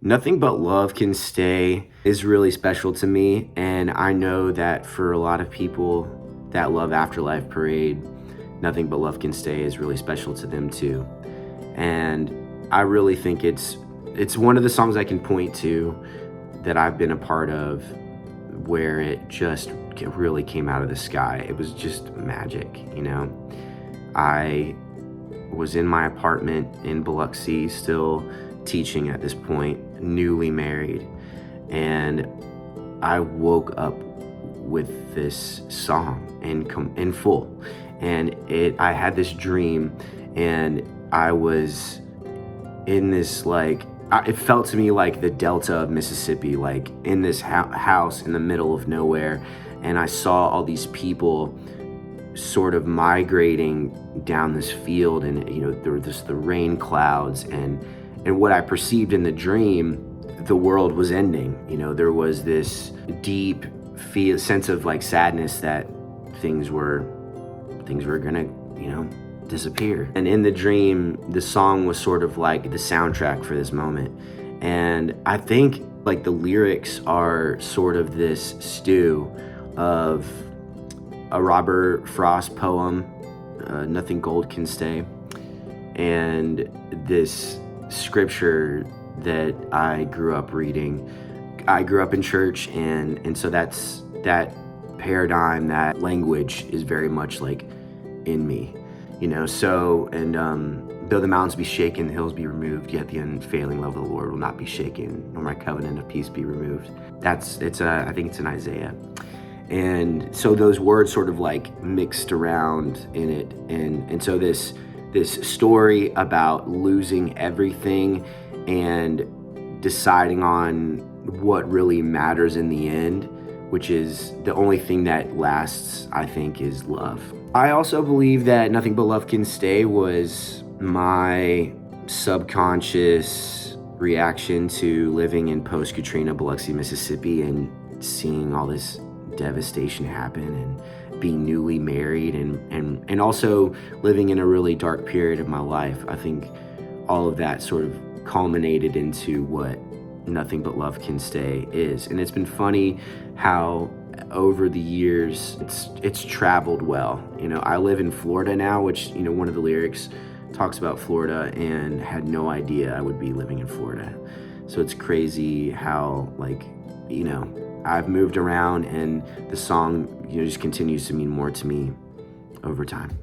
Nothing But Love Can Stay is really special to me, and I know that for a lot of people that love Afterlife Parade, Nothing But Love Can Stay is really special to them too. And I really think it's one of the songs I can point to that I've been a part of where it just really came out of the sky. It was just magic, you know? I was in my apartment in Biloxi, still teaching at this point, newly married, and I woke up with this song in full, and I had this dream, and I was in this it felt to me like the Delta of Mississippi, like in this house in the middle of nowhere, and I saw all these people sort of migrating down this field, and there were the rain clouds, and what I perceived in the dream, the world was ending. There was this deep sense of sadness that things were gonna disappear. And in the dream, the song was sort of like the soundtrack for this moment. And I think the lyrics are sort of this stew of a Robert Frost poem, Nothing Gold Can Stay, and this scripture that I grew up reading. I grew up in church, and so that's that paradigm, that language is very much in me, so, and though the mountains be shaken, the hills be removed, yet the unfailing love of the Lord will not be shaken, nor my covenant of peace be removed. I think it's in Isaiah. And so those words sort of mixed around in it. And so this story about losing everything and deciding on what really matters in the end, which is the only thing that lasts, I think, is love. I also believe that Nothing But Love Can Stay was my subconscious reaction to living in post-Katrina Biloxi, Mississippi, and seeing all this devastation happen, and being newly married, and also living in a really dark period of my life. I think all of that sort of culminated into what Nothing But Love Can Stay is. And it's been funny how over the years it's traveled well. I live in Florida now, which one of the lyrics talks about Florida, and had no idea I would be living in Florida. So it's crazy how I've moved around, and the song just continues to mean more to me over time.